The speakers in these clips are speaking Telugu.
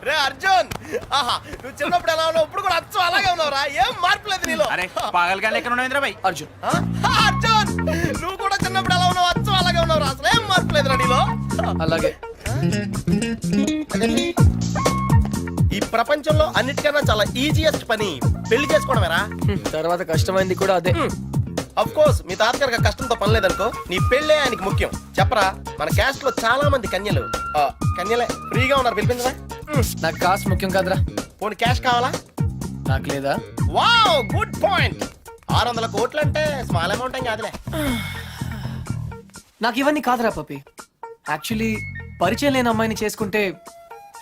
రే అర్జున్, ఆహా నువ్వు చిన్నప్పుడు ఎలా ఉన్నావు ఇప్పుడు కూడా అచ్చం అలాగే ఉన్నావురా, ఏం మార్పు లేదు నీలో. అరే పాగలగానే ఎక్కడ ఉన్నావు ఇంద్రబాయ్? అర్జున్, అర్జున్ నువ్వు కూడా చిన్నప్పుడు ఎలా ఉన్నావు అచ్చం అలాగే ఉన్నావురా, అసలు ఏం మార్పు లేదురా నీలో. అలాగే. ఈ ప్రపంచంలో అన్నిటికన్నా చాలా ఈజియెస్ట్ పని పెళ్లి చేసుకోవడమేరా. తర్వాత కష్టమైంది కూడా అదే. అఫ్ కోర్స్ మీ తాతగారికి కష్టంతో పని లేదనుకో, నీ పెళ్ళే ఆయనకి ముఖ్యం. చెప్పరా, మన క్యాస్ట్ లో చాలా మంది కన్యలు కన్యలే ఫ్రీగా ఉన్నారు, పిలిపించరా. నాకు కాస్ట్ ముఖ్యం కాదురా. పోనీ క్యాష్ కావాలా? నాకు లేదా? Wow good point. 600 కోట్లు అంటే స్మాల్ అమౌంట్ ఏం కాదులే. నాకు ఇవన్నీ కాదురా పప్పి. యాక్చువల్లీ పరిచయం లేని అమ్మాయిని చేసుకుంటే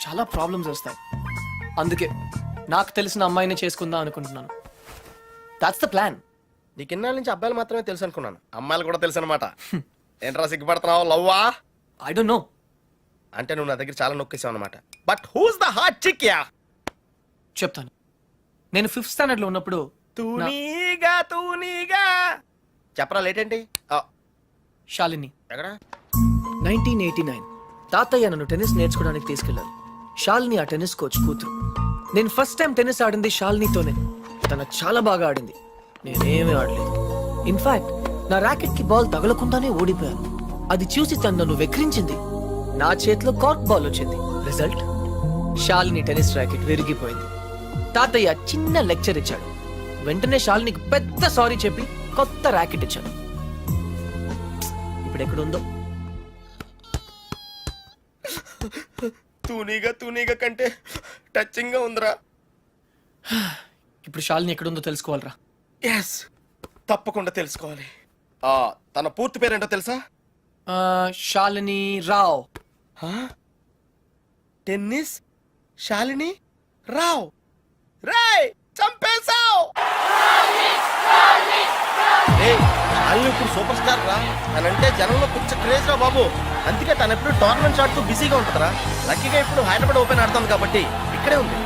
చాలా ప్రాబ్లమ్స్ వస్తాయి. అందుకే నాకు తెలిసిన అమ్మాయిని చేసుకుందాం అనుకుంటున్నాను. That's the plan. నీకు ఇన్నాళ్ళ నుంచి అబ్బాయిలు మాత్రమే తెలుసు అనుకున్నాను, అమ్మాయిలు కూడా తెలుసు అనమాట. ఏంట్రా సిగ్గుపడుతున్నావు? లవ్వా? I don't know. అంటే నువ్వు నా దగ్గర చాలా నొక్కేసావు అనమాట. But who's the hot chick ya? చెప్తాను. నేను 5th స్టాండర్డ్ లో ఉన్నప్పుడు తూనీగా చెప్పరా, లేట్ ఏంటి? శాలిని ఎక్కడ? 1989 తాతయ్య నన్ను టెన్నిస్ నేర్చుకోవడానికి తీసుకెళ్లారు. శాలిని ఆ టెన్నిస్ కోచ్ కూతురు. నేను ఫస్ట్ టైం టెన్నిస్ ఆడింది శాలినితోనే. తను చాలా బాగా ఆడింది, నేనేమీ ఆడలేదు. ఇన్ఫాక్ట్ నా ర్యాకెట్ కి బాల్ తగలకుండానే ఓడిపోయాను. అది చూసి తను నన్ను వెక్రించింది. నా చేతిలో కార్క్ బాల్ వచ్చింది. రిజల్ట్, శాలిని టెన్నిస్ ర్యాకెట్ విరిగిపోయింది. తాతయ్య చిన్న లెక్చర్ ఇచ్చాడు. వెంటనే శాలినికి పెద్ద సారీ చెప్పి కొత్త ర్యాకెట్ ఇచ్చాను. ఇప్పుడు ఎక్కడుందో. తూనీగా కంటే టచింగ్ గా ఉందిరా. ఇప్పుడు శాలిని ఎక్కడుందో తెలుసుకోవాలరా. ఎస్, తప్పకుండా తెలుసుకోవాలి. తన పూర్తి పేరేంటో తెలుసా? శాలిని రావ్. టెన్నిస్ శాలిని రావ్. రేయ్ చంపేశావ్. శాలిని ఇప్పుడు సూపర్ స్టార్ రా. తనంటే జనంలో పిచ్చ క్రేజ్ రా బాబు. అందుకే తను ఎప్పుడు టోర్నమెంట్స్ ఆడుతూ బిజీగా ఉంటుందిరా. లక్కీగా ఇప్పుడు హైదరాబాద్ ఓపెన్ ఆడుతుంది కాబట్టి ఇక్కడే ఉంది.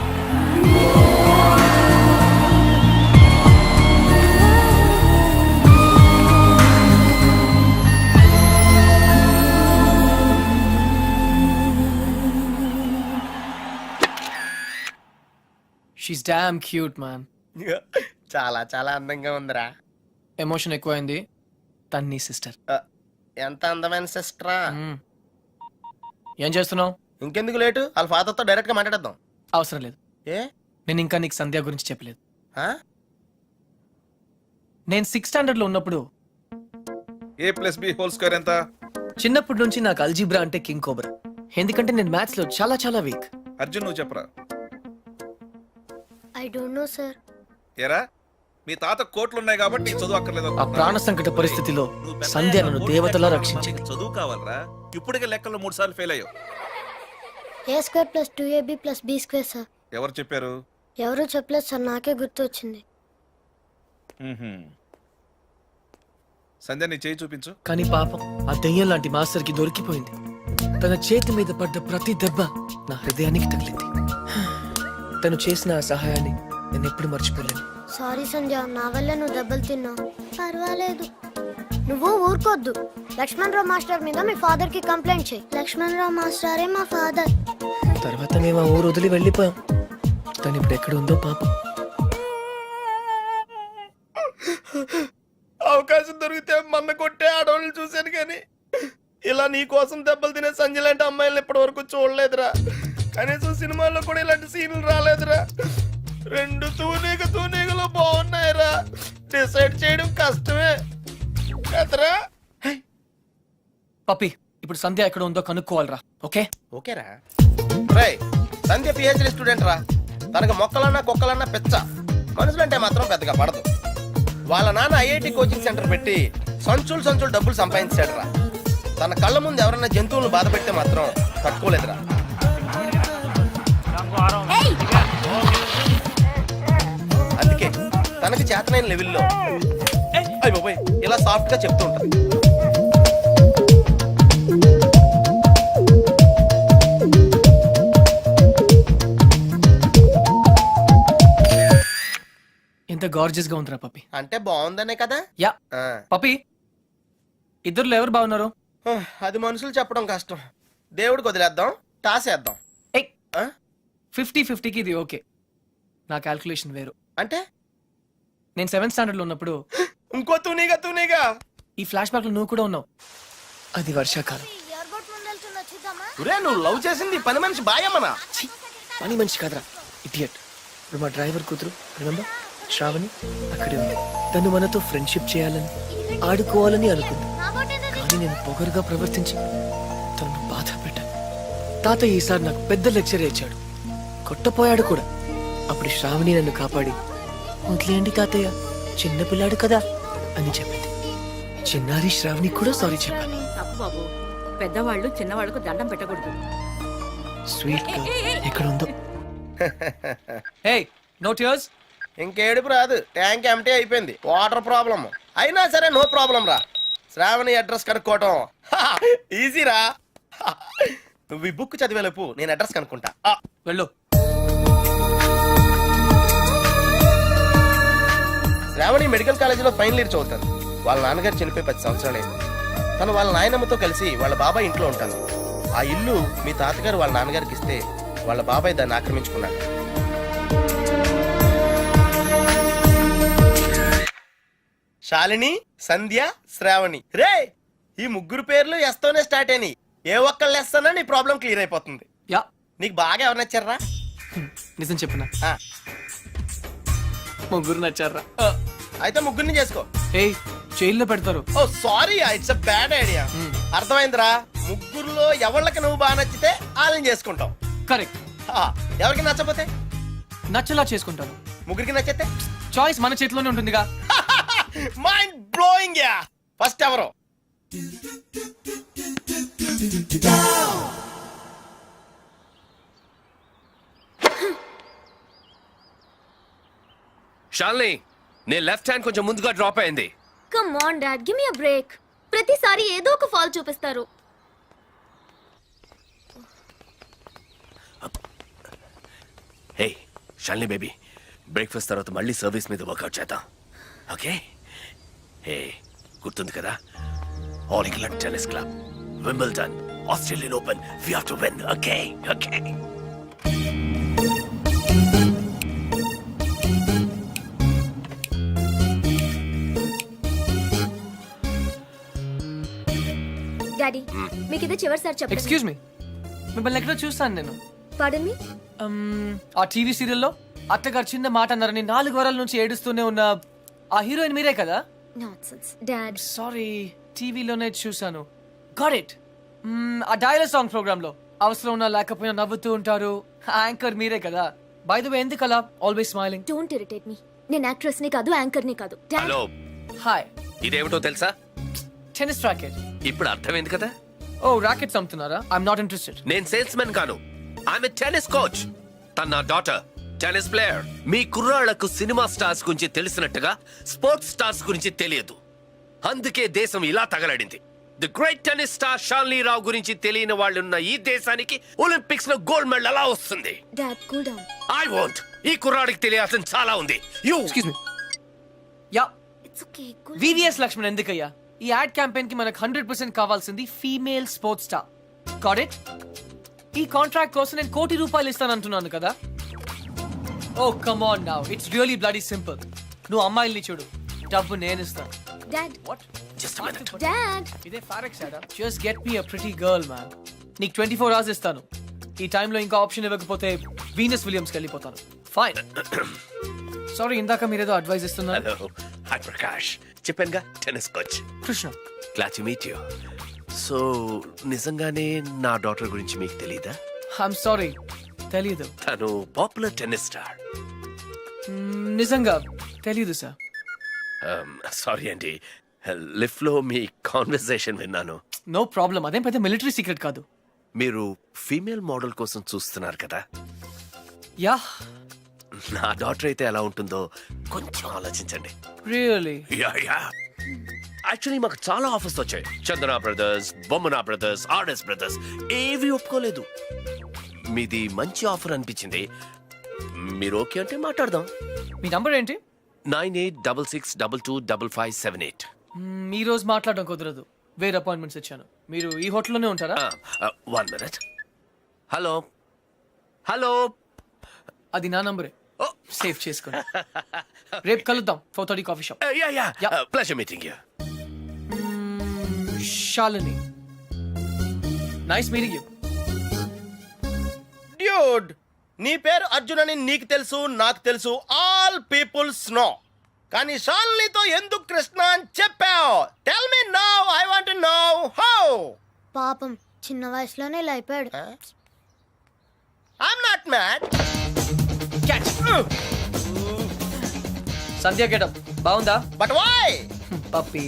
She's damn cute man. చాలా చాలా అందంగా ఉందిరా. ఎమోషన్ ఎక్కువైంది. తన్ని సిస్టర్. ఎంత అందమైన సిస్టరా. ఏం చేస్తున్నావు? ఇంకెందుకు లేటు, వాళ్ళ ఫాదర్ తో డైరెక్ట్ గా మాట్లాడేద్దాం. అవసరం లేదు. ఏ? నేను ఇంకా నీకు సంధ్య గురించి చెప్పలేదు. ఆ? నేను 6th స్టాండర్డ్ లో ఉన్నప్పుడు a+b² ఎంత? చిన్నప్పటి నుంచి నాకు అల్జీబ్రా అంటే కింగ్ కోబర్. ఎందుకంటే నేను మ్యాథ్స్ లో చాలా చాలా వీక్. అర్జున్ నువ్వు చెప్పరా. I don't no sir. ఏరా మీ తాత కోట్లు ఉన్నాయి కాబట్టి నీకు చదువు అక్కర్లేదు. ఆ ప్రాణ సంకట పరిస్థితిలో సంధ్య నన్ను దేవతలా రక్షించింది. చదువు కావాలరా. ఇప్పటికే లెక్కల్లో 3 సార్లు ఫెయిల్ అయ్యావు. a² + 2ab + b² sir. ఎవరు చెప్పారు? ఎవరు చెప్పలేదు సార్, నాకే గుర్తు వచ్చింది. సంధ్య నీ చేయి చూపించు. కానీ పాపం ఆ దెయ్యం లాంటి మాస్టర్ కి దొరికిపోయింది. తన చేతి మీద పడ్డ ప్రతి దెబ్బ నా హృదయానికి తగిలింది. తను చేసిన ఆ సహాయాన్ని నేను ఎప్పుడు మర్చిపోలేను. సారీ సంధ్య, నా వల్ల నువ్వు దెబ్బలు తిన్నావు. పర్వాలేదు, నువ్వు ఊరుకోద్దు. లక్ష్మణరావు మాస్టర్ మీద మీ ఫాదర్ కి కంప్లైంట్ చేయి. లక్ష్మణరావు మాస్టరే మా ఫాదర్. తర్వాత మేము ఆ ఊరు వదిలి వెళ్ళిపోయాం. తను ఇప్పుడు ఎక్కడ ఉందో పాపం. అవకాశం దొరికితే మన్న కొట్టే ఆడవాళ్ళని చూశాను, కానీ ఇలా నీ కోసం దెబ్బలు తినే సంజయ్ లాంటి అమ్మాయిలను ఇప్పటి వరకు చూడలేదురా. కనీసం సినిమాల్లో కూడా ఇలాంటి సీన్లు రాలేదురా. 2 తూనీగలో బాగున్నాయిరా. డిసైడ్ చేయడం కష్టమే కదరా. పప్పి, ఇప్పుడు సంధ్య ఎక్కడ ఉందో కనుక్కోవాలరా. ఓకే ఓకేరా. రై సంధ్య పిహెచ్డి స్టూడెంట్ రా. తనకు మొక్కలన్నా కుక్కలన్నా పెచ్చ. మనుషులంటే మాత్రం పెద్దగా పడదు. వాళ్ళ నాన్న ఐఐటి కోచింగ్ సెంటర్ పెట్టి సంచులు డబ్బులు సంపాదించాడు రా. తన కళ్ళ ముందు ఎవరన్నా జంతువులను బాధ పెడితే మాత్రం తట్టుకోలేదురా. అందుకే తనకి చేతనైన లెవెల్లో ఇలా సాఫ్ట్ గా చెప్తూ ఉంటుంది. ఎంత గార్జియస్ గా ఉందిరా పప్పి. అంటే బాగుందనే కదా. యా పప్పి, ఇద్దరులో ఎవరు బాగున్నారు? అది మనుషులు చెప్పడం కష్టం. దేవుడికి వదిలేద్దాం, టాసేద్దాం. ఏ ఆ? 50-50కి ఇది ఓకే. నా క్యాల్కులేషన్ వేరు. అంటే నేను 7th స్టాండర్డ్ లో ఉన్నప్పుడు ఇంకో తూనీగా ఈ ఫ్లాష్ బ్యాక్ లో నువ్వు కూడా ఉన్నావు. అది వర్షాకాలం. ఒరే, నువ్వు లవ్ చేసింది పని మనిషి బాయమ్మనా? ఛీ, పని మనిషి కాదురా, ఇడియట్. ఇప్పుడు మా డ్రైవర్ కూతురు రిమెంబర్ శ్రావణి అక్కడే ఉంది. తను మనతో ఫ్రెండ్షిప్ చేయాలని ఆడుకోవాలని అనుకుంది. కానీ నేను పొగరుగా ప్రవర్తించి తనను బాధ పెట్టాను. తాతయ్య ఈసారి నాకు పెద్ద లెక్చర్ ఇచ్చాడు, కొట్టపోయాడు కూడా. అప్పుడు శ్రావణి నన్ను కాపాడి వదిలేయండి తాతయ్య, చిన్నపిల్లాడు కదా అని చెప్పింది. చిన్నారి శ్రావణి కూడా సారీ చెప్పాను. తప్పు బాబు, పెద్దవాళ్ళు చిన్నవాళ్ళకు దండం పెట్టకూడదు. స్వీట్ గా ఎక్కడ ఉందో. Hey no tears. ఇంకేడుపు రాదు, ట్యాంక్ ఎంటీ అయిపోయింది. వాటర్ ప్రాబ్లం అయినా సరే నో ప్రాబ్లం రా. శ్రావణి అడ్రస్ కనుక్కోవటం ఈజీ రా. నువ్వు ఈ బుక్ చదివేలోపు నేను అడ్రస్ కనుక్కుంటా. వెళ్ళు. శ్రావణి మెడికల్ కాలేజీలో ఫైనల్ ఇయర్ చదువుతాను. వాళ్ళ నాన్నగారు చనిపోయి 10 సంవత్సరాలైంది. తను వాళ్ళ నాయనమ్మతో కలిసి వాళ్ళ బాబాయ్ ఇంట్లో ఉంటాను. ఆ ఇల్లు మీ తాతగారు వాళ్ళ నాన్నగారికి ఇస్తే వాళ్ళ బాబాయ్ దాన్ని ఆక్రమించుకున్నాడు. శాలిని, సంధ్య, శ్రావణి. రే, ఈ ముగ్గురు పేర్లు ఎస్తోనే స్టార్ట్ అయినాయి. ఏ ఒక్కళ్ళు ఎస్తానో నీ ప్రాబ్లం క్లియర్ అయిపోతుంది. యా, నీకు బాగా ఎవరు నచ్చారా? నిజం చెప్పనా, ఆ, ముగ్గురు నచ్చారా? అయితే ముగ్గురిని చేసుకో. ఏయ్, జైల్లో పెడతారు. Oh sorry, it's a bad idea. అర్థమైందిరా? ముగ్గురులో ఎవళ్ళకి నువ్వు బాగా నచ్చితే వాళ్ళని చేసుకుంటావు. కరెక్ట్. ఎవరికి నచ్చపోతే నచ్చలా చేసుకుంటాను. ముగ్గురికి నచ్చితే చాయిస్ మన చేతిలోనే ఉంటుందిగా. Mind blowing yeah. ఫస్ట్ ఎవరు? షాల్ని, నీ లెఫ్ట్ హ్యాండ్ కొంచెం ముందుగా డ్రాప్ అయింది. Come on dad, give me a break. ప్రతిసారి ఏదో ఒక ఫాల్ చూపిస్తారు. హే షాల్ని బేబీ, బ్రేక్ఫాస్ట్ తర్వాత మళ్ళీ సర్వీస్ మీద వర్కౌట్ చేద్దాం, ఓకే? హే, గుర్తుంది కదా, All England Tennis Club, Wimbledon, Australian Open, we have to win, okay? Okay. Daddy, మీకు ఇదే చివరిసారి చెప్పండి. ఎక్స్క్యూజ్ మీ, మిమ్మల్ని ఎక్కడో చూస్తాను నేను. పాడన్ మీ. ఆ టీవీ సీరియల్లో అత్తగారు చిన్న మాట అన్నారని 4 వారాల నుంచి ఏడుస్తూనే ఉన్న ఆ హీరోయిన్ మీరే కదా? Nonsense dad. సారీ, టీవీలోనే చూసాను. Got it. ఆ డైలాగ్ సాంగ్ ప్రోగ్రామ్ లో అవసరం ఉన్నా లేకపోయినా నవ్వుతూ ఉంటారు. యాంకర్ మీరే కదా? బై ద వే, ఎందుకలా always smiling? Don't irritate me. నేను యాక్ట్రెస్ ని కాదు, యాంకర్ ని కాదు. డాడ్. Hello, hi. ఇదేమిటో తెలుసా? Tennis racket. ఇప్పుడు అర్థమైంది కదా? ఓ, రాకెట్స్ అమ్ముతున్నారా? I'm not interested. నేను సేల్స్ మెన్ కాను, ఐఎమ్ ఎ టెన్నిస్ కోచ్. తన నా డాటర్ టెన్నిస్ ప్లేయర్. మీ కుర్రాళ్లకు సినిమా స్టార్స్ గురించి తెలిసినట్టుగా స్పోర్ట్స్ స్టార్స్ గురించి తెలియదు. అందుకే దేశం ఇలా తగలడింది. The great tennis star Shalini Rao గురించి తెలియని వాళ్ళున్న ఈ దేశానికి ఒలింపిక్స్ లో గోల్డ్ మెడల్ ఎలా వస్తుంది? Dad, cool down. I want. ఈ కుర్రాడికి తెలియాల్సిన చాలా ఉంది. You excuse me. Ya, it's okay, cool. VVS Laxman ఎందుకయ్యా? ఈ యాడ్ క్యాంపెయిన్ కి మనకు 100% కావాల్సింది female sports star. Got it? ఈ కాంట్రాక్ట్ కోసం నేను ₹1 కోటి ఇస్తానంటున్నాను కదా. Oh come on now, it's really bloody simple. నువ్వు అమ్మాయిల్ని చూడు, డబ్బు నేను ఇస్తాను. Dad, what? Just minute. Dad. ఇదే ఫారెక్స్ యాడా? Just get me a pretty girl man. నీకు 24 hours ఇస్తాను. ఈ టైంలో ఇంకా ఆప్షన్ ఇవ్వకపోతే వీనస్ విలియమ్స్కి వెళ్ళిపోతాను. ఫైన్. సారీ, ఇందాక మీరేదో అడ్వైస్ ఇస్తున్నారు. Hello, hi Prakash. చెప్పానుగా, tennis coach. Krishna. Glad to meet you. So నిజంగానే నా డాటర్ గురించి మీకు తెలీదా? ఐఎమ్ సారీ, తెలీదు. తను పాపులర్ టెన్నిస్ స్టార్. నిజంగా తెలీదు సార్. సారీ అండి, లిఫ్ట్ లో మీ కాన్వర్సేషన్ విన్నాను. నో ప్రాబ్లం, అదేం పెద్ద మిలిటరీ సీక్రెట్ కాదు. మీరు ఫీమేల్ మోడల్ కోసం చూస్తున్నారు కదా? యా. నా డాటర్ అయితే ఎలా ఉంటుందో కొంచెం ఆలోచించండి. రియల్లీ? Yeah yeah. యాక్చువల్లీ మాకు చాలా ఆఫర్స్ వచ్చాయి. చందన బ్రదర్స్, బొమ్మనా బ్రదర్స్, ఆర్ఎస్ బ్రదర్స్ ఏవి ఒప్పుకోలేదు. మీది మంచి ఆఫర్ అనిపించింది. మీరు ఓకే అంటే మాట్లాడదాం. మీ నంబర్ ఏంటి? 9866225578. ఈ రోజు మాట్లాడడం కుదరదు. వేరే అపాయింట్మెంట్స్ ఇచ్చాను. మీరు ఈ హోటల్లోనే ఉంటారా? 1 minute. Hello hello. అది నా నంబరే. సేవ్ చేసుకోండి. రేపు కలుద్దాం 4:30 coffee shop. Yeah. Pleasure meeting you. Shalini, nice meeting you. Dude, నీ పేరు అర్జున్ అని నీకు తెలుసు, నాకు తెలుసు, ఆల్ పీపుల్స్ నో. కానీ షాలినితో ఎందుకు కృష్ణ అని చెప్పావు? Tell me now, I want to know how. పాపం చిన్న వయసులోనే ఇలా అయిపోయాడు. I'm not mad. Sandhya getup బాగుందా? But why? పప్పి,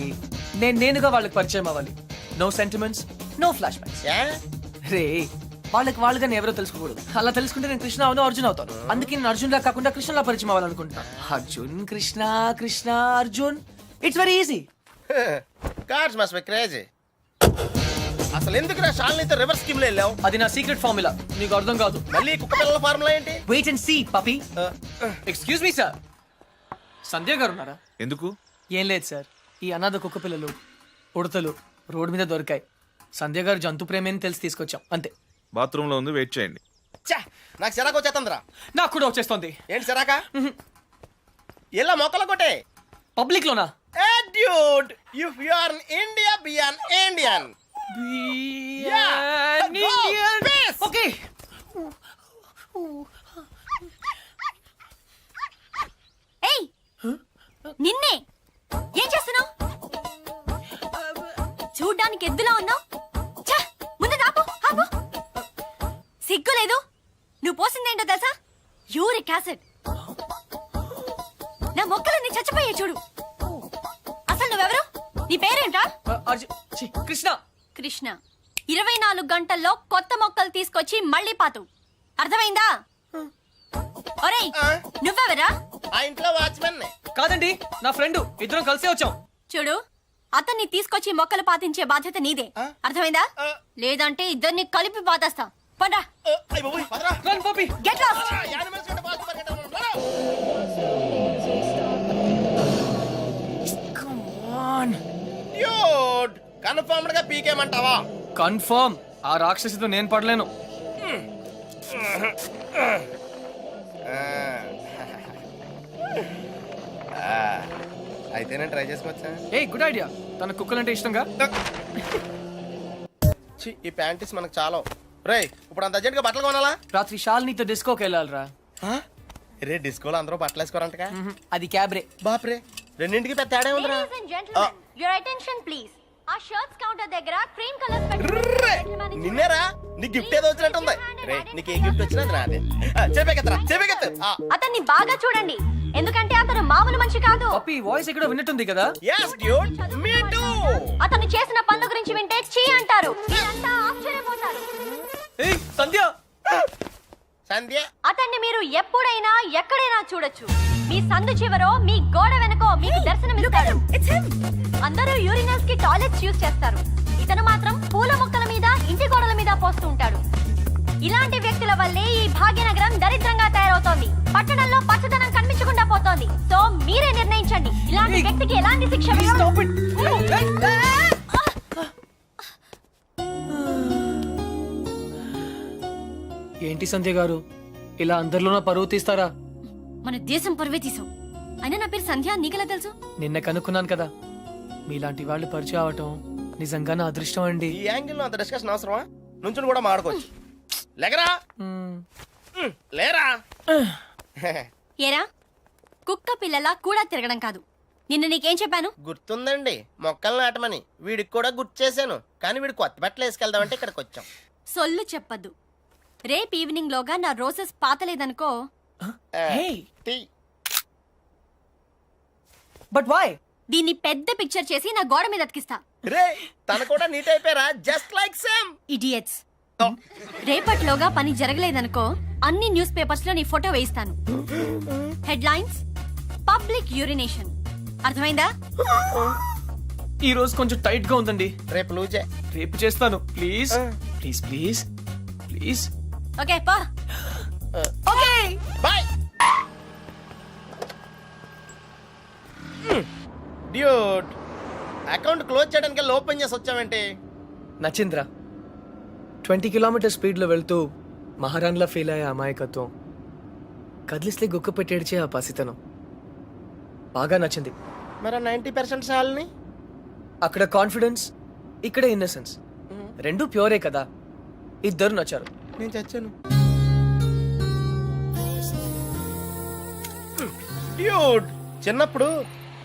నేనుగా వాళ్ళకి పరిచయం అవ్వాలి. No sentiments, no flashbacks. రే, వాళ్ళకి నేను ఎవరో తెలుసుకోకూడదు. అలా తెలుసుకుంటే నేను కృష్ణ అవును, అర్జున్ అవుతాను. అందుకే నేను అర్జున్ లా కాకుండా కృష్ణలా పరిచయం అవ్వాలనుకుంటున్నా. Arjun Krishna, Krishna Arjun, it's very easy. Cards must be crazy. అసలు ఎందుకు నా షాలినితో రివర్స్ స్కీమ్ లో వెళ్ళావు? అది నా సీక్రెట్ ఫార్ములా, నీకు అర్థం కాదు. మళ్ళీ కుక్క పిల్లల ఫార్ములా ఏంటి? Wait and see Puppy. Excuse me sir, Sandhya garu ఉన్నారా? ఎందుకు? ఏం లేదు సార్, ఈ అనాథ కుక్క పిల్లలు ఉడతలు రోడ్డు మీద దొరికాయి. సంధ్య గారు జంతు ప్రేమని తెలిసి తీసుకొచ్చాం అంతే. బాత్రూమ్ లో ఉంది, వెయిట్ చేయండి. ఛా, నాకు సిరాకు వచ్చేస్తుందిరా. నాకు కూడా వచ్చేస్తుంది. ఏంటి సిరాక? ఇలా మొక్కలు కొట్టే పబ్లిక్ లోనా? Dude, if you are in India, be an Indian. Okay. ఏయ్, నిన్నే ఏం చేస్తున్నావు? చూడ్డానికి ఎద్దులా ఉన్నావు. ముందు ఆపు, ఆపు. సిగ్గు లేదు. నువ్వు పోసిందేంటో తెలుసా? Uric acid. నా మొక్కలన్నీ చచ్చిపోయే చూడు. అసలు నువ్వెవరు? నీ పేరేంటా? కృష్ణ. కృష్ణ. 24 గంటల్లో కొత్త మొక్కలు తీసుకొచ్చి మళ్ళీ పాతు. అర్థమైందా? ఒరేయ్, నువ్వెవరా? ఆ ఇంట్లో వాచ్మెన్. కాదండి, నా ఫ్రెండ్. ఇద్దరం కలిసే వచ్చాం. చూడు, అతన్ని తీసుకొచ్చి మొక్కలు పాతించే బాధ్యత నీదే. అర్థమైందా? లేదంటే ఇద్దరిని కలిపి పాతేస్తా. పండ్రా. Run Puppy. Get lost. Dude, confirmed గా పీకేమంటావా? కన్ఫర్మ్. ఆ రాక్షసితో నేను పడలేను. అయితే నేను ట్రై చేసుకోవచ్చా? A good idea. తన కుక్కలంటే ఇష్టంగా. ఈ ప్యాంటీస్ మనకు చాలా. రేయ్, ఇప్పుడు అంత అర్జెంట్ గా బట్టలు కొనాలా? రాత్రి శాలినితో డిస్కోకి వెళ్ళాలిరా. రే, డిస్కోలో అందరూ బట్టలు వేసుకోరంటగా? అది క్యాబ్రే. బాప్రే, రెండింటికి పెద్ద తేడా ఉందిరా. Ladies and gentlemen, your attention please. ఆ షర్ట్స్ కౌంటర్ దగ్గర క్రీమ్ కలర్స్ ర్రే, నిన్నేరా? నీ గిఫ్ట్ ఏదో వచ్చినట్టుంది. రే, నీకు ఏ గిఫ్ట్ వచ్చినా అది నాదే. చెప్పేకెత్తరా, చెప్పేకెత్తు. అతన్ని బాగా చూడండి, ఎందుకంటే అతను మామూలు మనిషి కాదు. పప్పి వాయిస్ ఎక్కడో విన్నట్టుంది కదా. yes dude, me too. అతను చేసిన పనుల గురించి వింటే చీ అంటారు. మీరంతా ఆశ్చర్యపోతారు. ఏయ్ సంధ్య. సంధ్య, అతన్ని మీరు ఎప్పుడైనా ఎక్కడైనా చూడొచ్చు. మీ సందు చివరో మీ గోడ వెనకో మీకు దర్శనమిస్తాడు. అందరూ యూరినల్స్ కి టాయిలెట్స్ యూజ్ చేస్తారు. ఇతను మాత్రం పూల మొక్కల మీద, ఇంటి గోడల మీద పోస్తూ ఉంటాడు. ఇలాంటి వ్యక్తుల వల్లే ఈ భాగ్యనగరం దరిద్రంగా తయారవుతోంది. పట్టణంలో పచ్చదనం కనిపించకుండా పోతోంది. సో మీరే నిర్ణయించండి, ఇలాంటి వ్యక్తికి ఎలాంటి శిక్ష ఏంటి సంధ్య గారు, ఇలా అందరిలోనూ పరువు తీస్తారా? మన దేశం పరువే తీసాం. అయినా నా పేరు సంధ్య, నీకెలా తెలుసు? నిన్న కనుక్కున్నాను కదా. మీలాంటి వాళ్ళు పరిచయం అవటం నిజంగా నా అదృష్టం అండి. ఈ యాంగిల్ లో అంత డిస్కషన్ అవసరమా? నుంచుని కూడా మాడుకోవచ్చు. లేకరా, లేరా. ఏరా, కుక్క పిల్లలా కూడా తిరగడం కాదు. నిన్న నీకేం చెప్పాను? గుర్తుందండి, మొక్కలు నాటమని. వీడికి కూడా గుర్తు చేశాను, కానీ వీడు కొత్త బట్టలు వేసుకెళ్దామంటే ఇక్కడికి వచ్చాం. సొల్లు చెప్పద్దు. రేపు ఈవినింగ్ లోగా నా రోజెస్ పాతలేదనుకో. టీ. But why? దీన్ని పెద్ద పిక్చర్ చేసి నా గోడ మీద అతికిస్తా. రే, తన కూడా నీట్ అయిపోయారా? Just like same. ఇడియట్స్. రేపటిలోగా పని జరగలేదనుకో, అన్ని న్యూస్ పేపర్స్ లో నీ ఫోటో వేయిస్తాను. Headlines: public urination. అర్థమైందా? ఈ రోజు కొంచెం టైట్ గా ఉందండి. రేపు లూజే. రేపు చేస్తాను. Please please please please. Okay పా. Okay bye. Dude, account close చేయడానికి ఓపెన్ చేసి వచ్చావేంటి? నచ్చింద్రా 20 కిలోమీటర్ స్పీడ్లో వెళ్తూ మహారాణ్లా ఫీల్ అయ్యే అమాయకత్వం, కదిలిస్తే గుక్క పెట్టేడ్చే ఆ పసితనం బాగా నచ్చింది. మరి 90% సాల్ని అక్కడ కాన్ఫిడెన్స్, ఇక్కడ ఇన్నసెన్స్, రెండు ప్యూరే కదా. ఇద్దరు నచ్చారు. నేను చచ్చాను. డ్యూడ్, చిన్నప్పుడు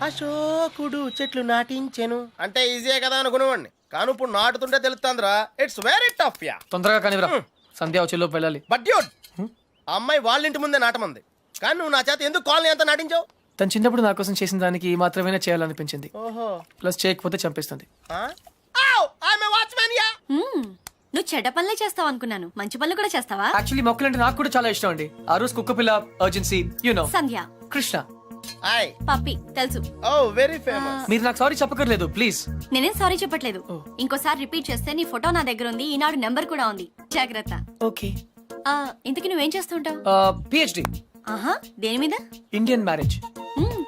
అశోకుడు చెట్లు నాటించెను అంటే ఈజీయే కదా అనుకునేవాడిని, కానీ ఇప్పుడు నాటుతుంటే తెలుస్తుందిరా, ఇట్స్ వెరీ టఫ్ యా. తొందరగా కానివ్వరా, సంధ్య వచ్చేలోపు వెళ్ళాలి. బట్ డ్యూడ్, ఆ అమ్మాయి వాళ్ళ ఇంటి ముందే నాటమంది, కానీ నువ్వు నా చేత ఎందుకు కాలనీ అంతా నాటించావు? తను చిన్నప్పుడు నా కోసం చేసిన దానికి ఈ మాత్రమే చేయాలనిపించింది. ఓహో, ప్లస్ చేయకపోతే చంపేస్తుంది. Watchman yeah. నువ్వు చెడ్డ పనులే చేస్తావు అనుకున్నాను, మంచి పనులు కూడా చేస్తావా? యాక్చువల్లీ మొక్కలంటే నాకు కూడా చాలా ఇష్టం అండి. ఆ రోజు కుక్క పిల్ల, urgency, you know, Sandhya, Krishna. Hi. Puppy తెలుసు. Oh very famous. మీరు నాకు సారీ చెప్పకర్లేదు ప్లీజ్. నేనేం సారీ చెప్పట్లేదు. ఇంకోసారి రిపీట్ చేస్తే నీ ఫోటో నా దగ్గర ఉంది, ఈనాడు నెంబర్ కూడా ఉంది, జాగ్రత్త. ఓకే. ఇంతకి నువ్వేం చేస్తుంటావు? పిహెచ్డి ఆహా, దేని మీద? Indian marriage.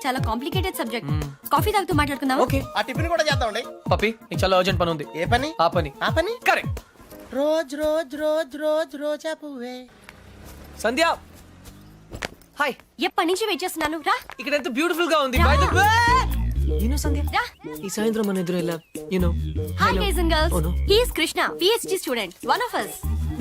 చాలా కాంప్లికేటెడ్ సబ్జెక్ట్. కాఫీ తాగుతూ మాట్లాడుకుందాం. ఓకే. ఆ టిఫిన్ కూడా చేద్దామండి. పప్పి, నీకు చాలా అర్జెంట్ పని ఉంది. ఏ పని? ఆ పని. ఆ పని correct. Rose rose rose rose రోజా పువ్వే. సంధ్య హాయ్. ఎప్పటి నుంచి వెయిట్ చేస్తున్నాను, రా. ఇక్కడ ఎంత బ్యూటిఫుల్ గా ఉంది. రా. By the way, you know Sandhya, రా. ఈ సాయంత్రం మన ఎదురు ఎలా, you know. Hi guys and girls, Oh, no. He is Krishna, PhD student, one of us.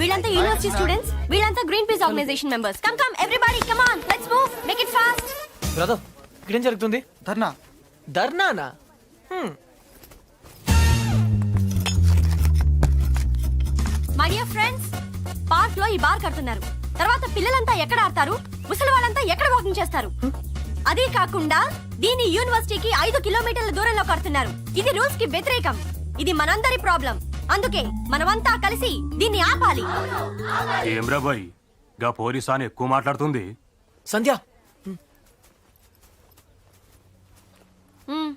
వీళ్ళంతా యూనివర్సిటీ స్టూడెంట్స్, వీళ్ళంతా Greenpeace organisation members. Come come everybody, come on, let's move, make it fast. Brother, ఇక్కడ ఏం జరుగుతుంది? ధర్నా. ధర్నానా? మై డియర్ ఫ్రెండ్స్, పార్క్ లో ఈ బార్ కడుతున్నారు. తర్వాత పిల్లలంతా ఎక్కడ ఆడతారు, ముసలి వాళ్ళంతా ఎక్కడ వాకింగ్ చేస్తారు? అదే కాకుండా దీని యూనివర్సిటీకి 5 కిలోమీటర్ల దూరంలో కడుతున్నారు. ఇది రూల్స్ కి వ్యతిరేకం. ఇది మనందరి ప్రాబ్లం. అందుకే మనమంతా కలిసి దీన్ని ఆపాలి. ఏమ్రా బాయ్, గా పోలీసాని ఎక్కువ మాట్లాడుతుంది. సంధ్య, మ్మ్,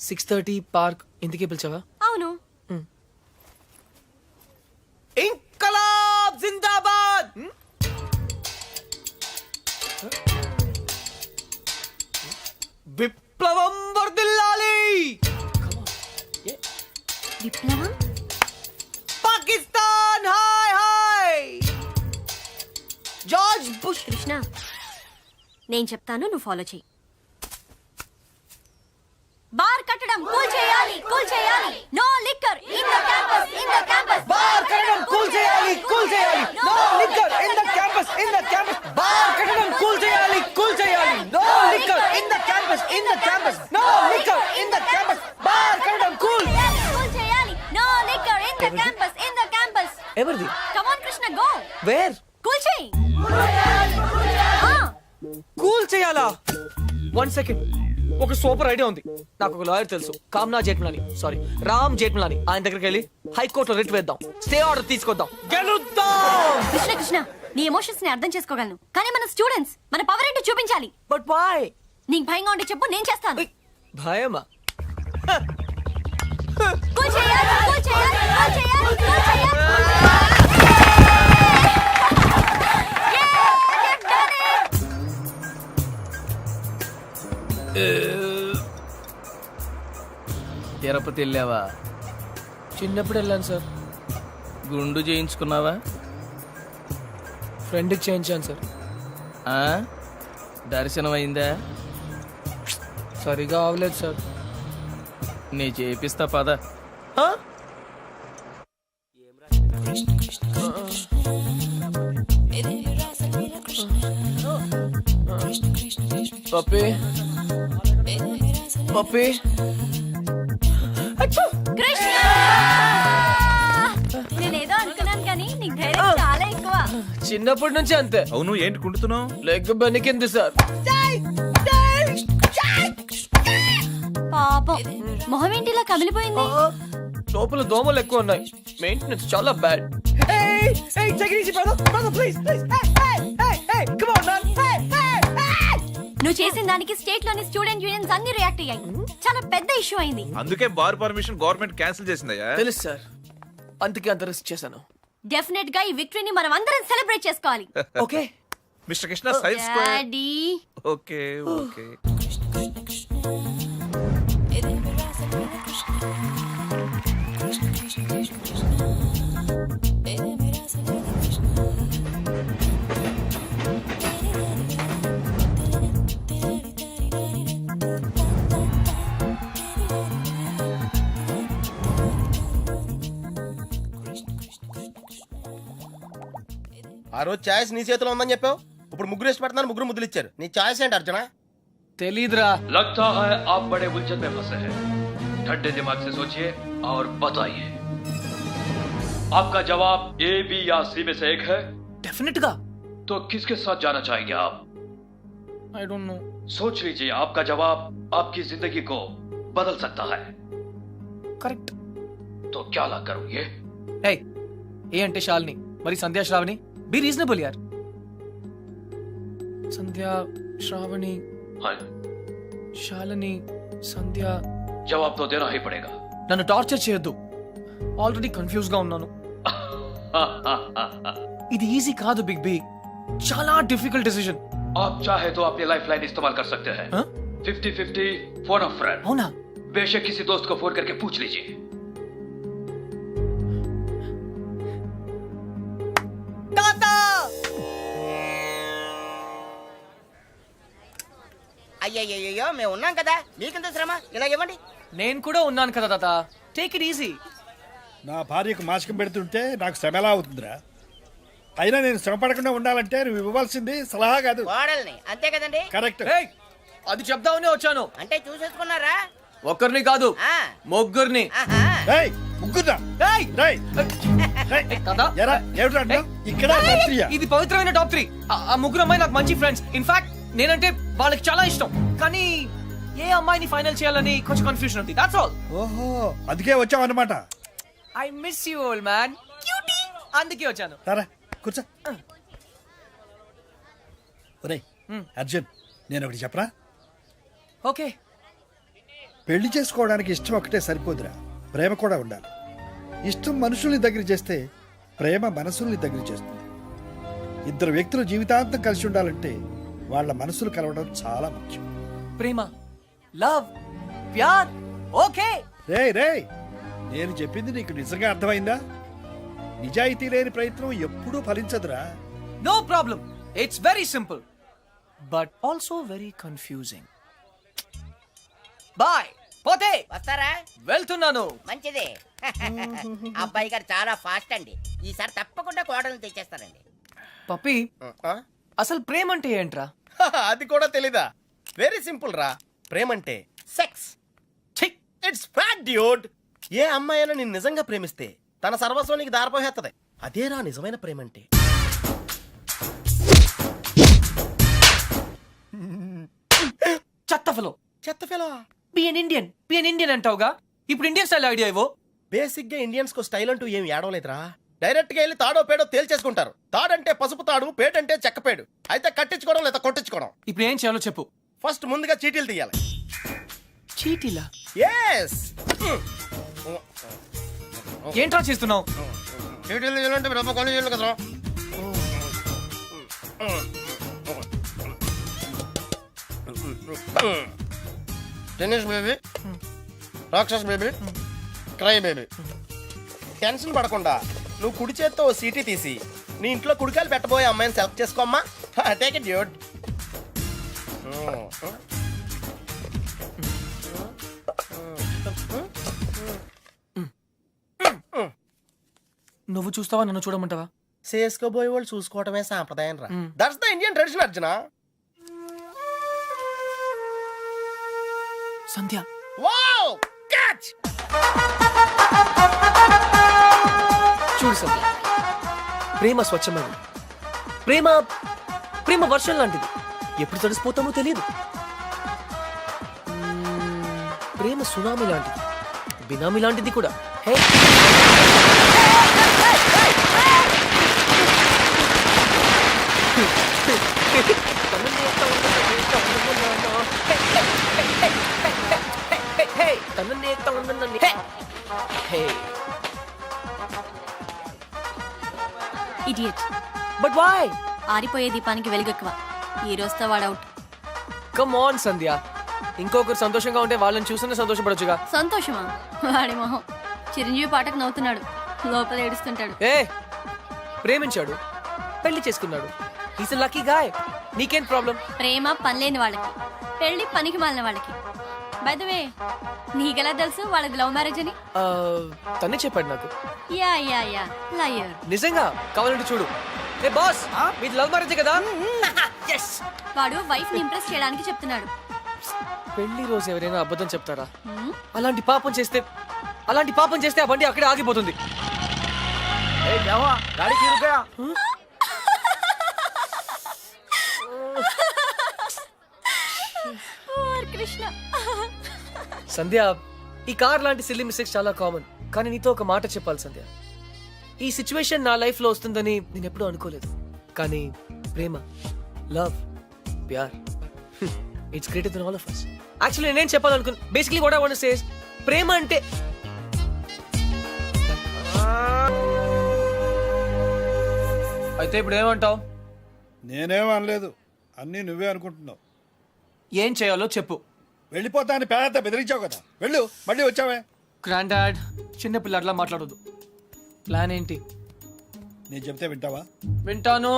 6:30 పార్క్ ఇంటికి పిలిచావా? అవును. ఇంకలాబ్ జిందాబాద్. విప్లవం వర్ధిల్లాలి. విప్లవం. Pakistan hi hi. George bush. Krishna, నేను చెప్తాను, నువ్వు ఫాలో చెయ్యి. బార్ కట్టడం కూల్ చేయాలి, కూల్ చేయాలి. No liquor in the campus, in the campus. Bar కట్టడం కూల్ చేయాలి, కూల్ చేయాలి. No liquor in the campus, in the campus. Bar కట్టడం కూల్ చేయాలి, కూల్ చేయాలి. No liquor in the campus, in the campus. No liquor in the campus. Bar కట్టడం కూల్ కూల్ చేయాలి. No liquor in the campus, in the campus. ఎవరిది? Come on Krishna, go. Where? Cool చేయి. కూల్ చేయాలా? 1 సెకండ్. ఒక సూపర్ ఐడియా ఉంది. నాకు ఒక లాయర్ తెలుసు, కామ్నా జేఠ్మలాని, సారీ రామ్ జేఠ్మలాని. ఆయన దగ్గరికి వెళ్ళి హైకోర్టులో రిట్ వేద్దాం, స్టే ఆర్డర్ తీసుకొద్దాం, గెలుద్దాం. కృష్ణ కృష్ణ, నీ ఎమోషన్స్ ని అర్థం చేసుకోగలను, కానీ మన స్టూడెంట్స్, మన పవర్ ఏంటో చూపించాలి. But why? నీకు భయంగా ఉంటే చెప్పు, నేను చేస్తాను. భయమా? కూల్ చేయాలి, కూల్ చేయాలి, కూల్ చేయాలి, కూల్ చేయాలి. తిరుపతి వెళ్ళావా? చిన్నప్పుడు వెళ్ళాను సార్. గుండు చేయించుకున్నావా? ఫ్రెండ్కి చేయించాను సార్. ఆ? దర్శనం అయిందా? సరిగా అవలేదు సార్. నీ చేపిస్తా పద. పప్పి, పప్పి. కృష్ణ, నేనేదో అనుకున్నాను కానీ నీకు ధైర్యం చాలా ఎక్కువ. చిన్నప్పటి నుంచి అంతే. అవును, ఏంటి కుంటున్నావు? Leg బెనికింది sir. పాపం, మొహం ఏంటిలా కమిలిపోయింది? లోపల దోమలు ఎక్కువ ఉన్నాయి, మెయింటెనెన్స్ చాలా బ్యాడ్. నువ్వు చేసిన దానికి స్టేట్ లోని స్టూడెంట్ యూనియన్స్ అన్ని రియాక్ట్ అయ్యాయి. చాలా పెద్ద ఇష్యూ అయింది. అందుకే బార్ పర్మిషన్ గవర్నమెంట్ క్యాన్సిల్ చేసిందయ్యా. తెలుసు సార్, అందుకే అంత రిస్క్ చేశాను. డెఫినెట్ గా ఈ విక్టరీని మనం అందరం సెలబ్రేట్ చేసుకోవాలి. Okay mister Krishna, science square. Daddy, okay okay. ఆ రోజు ఛాయిస్ నీ చేతిలో ఉందని చెప్పావు, ఇప్పుడు ముగ్గురు ఇష్టపడుతున్నారు, ముగ్గురు ముద్దులు ఇచ్చారు. నీ ఛాయిస్ ఏంటి అర్జున? తెలీదురా. लगता है आप बड़े उलझन में फंसे हैं। ठंडे दिमाग से सोचिए और बताइए, आपका जवाब ए, बी या सी में से एक है, డెఫినెట్ గా. तो किसके साथ जाना चाहेंगे आप? I don't no. सोच लीजिए, आपका जवाब आपकी जिंदगी को बदल सकता है। కరెక్ట్. तो क्या ला करोगे? ఏయ్, ఏ అంటే శాలిని, మరి సంధ్యా శ్రావణి. బి రీజనబుల్ యార్. సంధ్యా శ్రావణి हाँ, శాలిని సంధ్య. जवाब तो देना ही पड़ेगा। నన్ను టార్చర్ చేయొద్దు, ఆల్రెడీ కన్ఫ్యూజ్ గా ఉన్నాను. ఇది ఈజీ కాదు బిగ్ బి, చాలా డిఫికల్ట్ డిసిజన్. आप चाहे तो अपनी लाइफ लाइन इस्तेमाल कर सकते हैं। हाँ? 50-50 फोन ऑफ फ्रेंड। అవునా? बेशक किसी दोस्त को फोन करके पूछ लीजिए। అయ్యయ్యో మేము ఉన్నాం కదా, మీకెంత శ్రమ, ఇలా ఇవ్వండి. నేను కూడా ఉన్నాను కదా తాత, టేక్ ఇట్ ఈజీ. నా భార్యకు మాసికం పెడుతుంటే నాకు శ్రమ ఎలా అవుతుందిరా? అయినా నేను శ్రమ పడకుండా ఉండాలంటే నువ్వు ఇవ్వవలసింది సలహా కాదు, కోడల్ని, అంతే కదండి? కరెక్ట్. ఏయ్, అది చెప్దామనే వచ్చాను. అంటే చూసేసుకున్నారా? ఒక్కరిని కాదు, ఆ, ముగ్గురిని. ఆహా. ఏయ్, ముగ్గురా. ఏయ్, రేయ్, రేయ్. తాత, ఎరా, ఏమిటి అంటున్నావ్? ఇక్కడ రాత్రియా? ఇది పవిత్రమైన టాప్ 3. ఆ ముగ్గురు అమ్మాయి నాకు మంచి ఫ్రెండ్స్. ఇన్ఫాక్ట్ నేనంటే వాళ్ళకి చాలా ఇష్టం, కానీ ఏ అమ్మాయిని ఫైనల్ చేయాలని కొంచెం కన్ఫ్యూజన్ ఉంది. That's all. ఓహో, అందుకే వచ్చావు అన్నమాట. I miss you old man. అందుకే వచ్చాను. సరే కూర్చో. ఒరేయ్ అర్జున్, నేను ఒకటి చెప్పరా? ఓకే. పెళ్లి చేసుకోవడానికి ఇష్టం ఒకటే సరిపోదురా, ప్రేమ కూడా ఉండాలి. ఇష్టం మనుషుల్ని దగ్గర చేస్తే ప్రేమ మనసుల్ని దగ్గర చేస్తుంది. ఇద్దరు వ్యక్తులు జీవితాంతం కలిసి ఉండాలంటే వాళ్ళ మనసులు కలవడం చాలా ముఖ్యం. ప్రేమ, లవ్, ప్యార్. ఓకే. రేయ్ రేయ్, నేను చెప్పింది నీకు నిజంగా అర్థమైందా? నిజాయితీ లేని ప్రయత్నం ఎప్పుడూ ఫలించదురా. No problem. It's very simple but also very confusing. Bye. పోతే వస్తారా? వెళ్తున్నాను. మంచిది. అబ్బాయి గారు చాలా ఫాస్ట్ అండి, ఈసారి తప్పకుండా కోడల్ని తెచ్చేస్తారండి. పప్పి, ఆ? అసలు ప్రేమ అంటే ఏంట్రా? అది కూడా తెలీదా? వెరీ సింపుల్ రా. ప్రేమంటే సెక్స్. ఛీ! It's fact dude. ఏ అమ్మాయి అయినా నిన్ను నిజంగా ప్రేమిస్తే తన సర్వస్వానికి దారిపోహేత్తది. అదేరా నిజమైన ప్రేమంటే. చెత్త ఫెలో. చెత్త ఫెలో. బి ఎన్ ఇండియన్ అంటావుగా, ఇప్పుడు ఇండియన్ స్టైల్ ఐడియా ఇవ్వు. బేసిక్ గా ఇండియన్స్ కు స్టైల్ అంటూ ఏం ఏడవలేదురా. డైరెక్ట్ గా వెళ్ళి తాడో పేడో తేల్చేసుకుంటారు. తాడంటే పసుపు తాడు, పేడంటే చెక్కపేడు. అయితే కట్టించుకోవడం లేదా కొట్టించుకోవడం. ఇప్పుడు ఏం చేయాలో చెప్పు. ఫస్ట్ ముందుగా చీటీలు తీయాలి. చీటీలా? ఎస్. ఏంట్రా చేస్తున్నావు? చీటీలు తీయాలంటే బ్రహ్మ కొన్ని చేయాలి కదరా. టెన్నిస్ బేబీ, రాక్షస్ బేబీ, క్రై బేబీ. టెన్షన్ పడకుండా నువ్వు కుడి చేత్తో ఓ సీటీ తీసి నీ ఇంట్లో కుడికాయలు పెట్టబోయే అమ్మాయిని సెలెక్ట్ చేసుకోమ్మా. Take it dude. నువ్వు చూస్తావా, నన్ను చూడమంటావా? చేసుకోబోయే వాళ్ళు చూసుకోవటమే సాంప్రదాయం రా. That's the Indian tradition Arjuna. Sandhya. Wow, catch. చూడు సంధ్య, ప్రేమ స్వచ్ఛమైనది. ప్రేమ ప్రేమ వర్షం లాంటిది, ఎప్పుడు తడిసిపోతామో తెలియదు. ప్రేమ సునామీ లాంటిది, బినామీ లాంటిది కూడా. Hey, idiot. But why? ఆరిపోయే దీపానికి వెలుగెక్కువ. ఈ రోజుతో వాడు అవుట్. కమ్ ఆన్ సంధ్య, ఇంకొకరు సంతోషంగా ఉంటే వాళ్ళని చూస్తూనే సంతోషపడొచ్చుగా. సంతోషమా? వాడి మొహం. చిరంజీవి పాటకు నవ్వుతున్నాడు, లోపల ఏడుస్తుంటాడు. ఏ, ప్రేమించాడు, పెళ్లి చేసుకున్నాడు. Is lucky guy. నీకేం ప్రాబ్లం? ప్రేమ పనిలేని వాళ్ళకి, పెళ్లి పనికి మాలిన వాళ్ళకి. బై ద వే, నీకెలా తెలుసు వాళ్ళది లవ్ మ్యారేజ్ అని? తనే చెప్పాడు నాకు. Yeah yeah yeah, liar. నిజంగా? కావాలంటే చూడు. ఏ బాస్ మీది లవ్ మ్యారేజ్ కదా? వాడు వైఫ్ ని ఇంప్రెస్ చేయడానికి చెప్తున్నాడు. పెళ్లి రోజు ఎవరైనా అబద్ధం చెప్తారా? అలాంటి పాపం చేస్తే ఆ బండి అక్కడే ఆగిపోతుంది. కృష్ణ, సంధ్య, ఈ కార్ లాంటి సిల్లీ మిస్టేక్స్ చాలా కామన్. కానీ నీతో ఒక మాట చెప్పాలి సంధ్య. ఈ సిచ్యువేషన్ నా లైఫ్ లో వస్తుందని నేను ఎప్పుడూ అనుకోలేదు. కానీ ప్రేమ, లవ్, ప్యార్, it's greater than all of us. Actually నేనేం చెప్పాలనుకున్నా, basically what I want to say is, ప్రేమ అంటే అయితే ఇప్పుడు ఏమంటావు? నేనేం అనలేదు, అన్నీ నువ్వే అనుకుంటున్నావు. ఏం చేయాలో చెప్పు. వెళ్ళిపోతా అని పేద బెదిరించావు కదా, వెళ్ళు. మళ్ళీ వచ్చావే. గ్రాండ్ డాడ్, చిన్న పిల్లట్లా మాట్లాడొద్దు. ప్లాన్ ఏంటి? నేను చెప్తే వింటావా? వింటాను.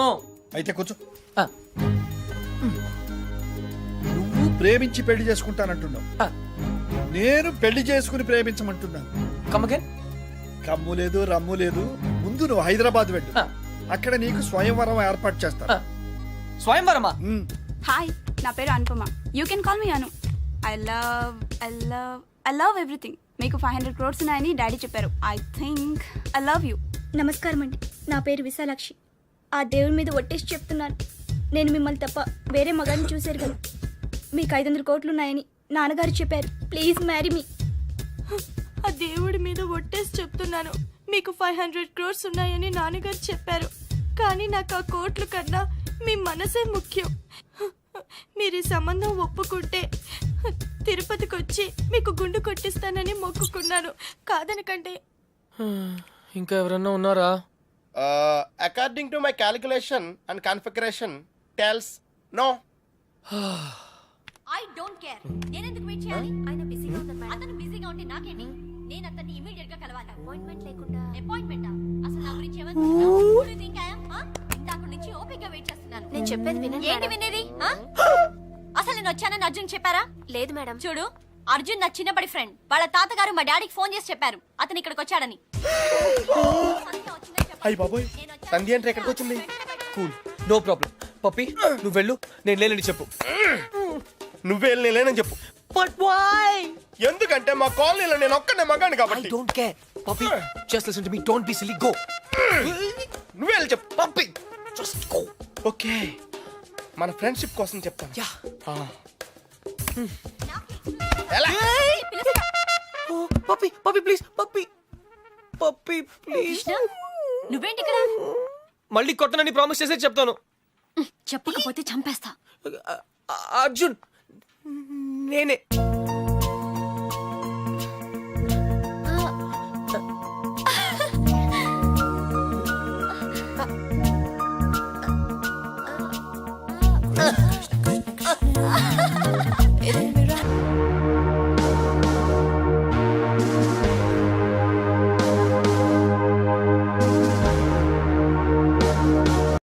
అయితే కూర్చో. ఆ, నువ్వు ప్రేమించి పెళ్లి చేసుకుంటానంటున్నావు, ఆ, నేను పెళ్లి చేసుకుని ప్రేమించమంటున్నాను. come again? కమ్ము లేదు, రమ్ము లేదు. ముందు నువ్వు హైదరాబాద్ వెళ్ళు, ఆ, అక్కడ నీకు స్వయంవరం ఏర్పాటు చేస్తాను. ఆ. స్వయంవరమా? హాయ్, నా పేరు Anupama. You can call me Anu. I love everything. మీకు 500 crores ఉన్నాయని డాడీ చెప్పారు. I think I love you. నమస్కారం అండి, నా పేరు విశాలాక్షి. ఆ దేవుడి మీద ఒట్టేసి చెప్తున్నాను, నేను మిమ్మల్ని తప్ప వేరే మగాన్ని చూశారు కదా. మీకు 500 కోట్లు ఉన్నాయని నాన్నగారు చెప్పారు. Please marry me. ఆ దేవుడి మీద ఒట్టేసి చెప్తున్నాను, మీకు 500 crores ఉన్నాయని నాన్నగారు చెప్పారు. కానీ నాకు ఆ కోట్లు కన్నా మీ మనసే ముఖ్యం. మీరు ఈ సంబంధం ఒప్పుకుంటే తిరుపతికి వచ్చి మీకు గుండు కొట్టిస్తానని మొక్కుకున్నాను. కాదనకంటే. ఇంకా ఎవరన్నా ఉన్నారా? According to my calculation and configuration tells no. I don't care. నేను ఎందుకు వెయిట్ చేయాలి? ఆయన బిజీగా ఉన్నారు. అతను బిజీగా ఉంటే నాకేంటి? నేను అతన్ని ఇమిడియట్ గా కలవాలి. అపాయింట్మెంట్ లేకుండా. అపాయింట్మెంటా? అసలు నా గురించి ఇందాక నుంచి ఓపికగా వెయిట్ చేస్తున్నాను. నేను చెప్పేది వినండి. ఏంటి వినేది? అసలు నేను వచ్చానని అర్జున్ చెప్పారా? లేదు మేడం. చూడు, అర్జున్ నా చిన్నప్పటి ఫ్రెండ్. వాళ్ళ తాతగారు మా డాడీకి ఫోన్ చేసి చెప్పారు అతను ఇక్కడికి వచ్చాడని. అయ్యి బాబోయ్, సంధ్య అంటే ఎక్కడికి వచ్చింది? Cool, no problem. పప్పి, నువ్వు వెళ్ళు, నేను లేనని చెప్పు. నువ్వే లేనని చెప్పు. But why? ఎందుకంటే మా కాలనీలో నేను ఒక్కనే మగాను ఐ కాబట్టి. Don't care. Puppy, just listen to me. Don't be silly. Go. నువ్వే వెళ్ళి చెప్పు. Puppy, just go. ఓకే, మన ఫ్రెండ్షిప్ కోసం చెప్తాను. యా. ఎలా? Puppy, Puppy please. Puppy, Puppy please. Krishna, నువ్వేంటి ఇక్కడ? మళ్ళీ కొట్టనని ప్రామిస్ చేసే చెప్తాను. చెప్పకపోతే చంపేస్తా. అర్జున్, నేనే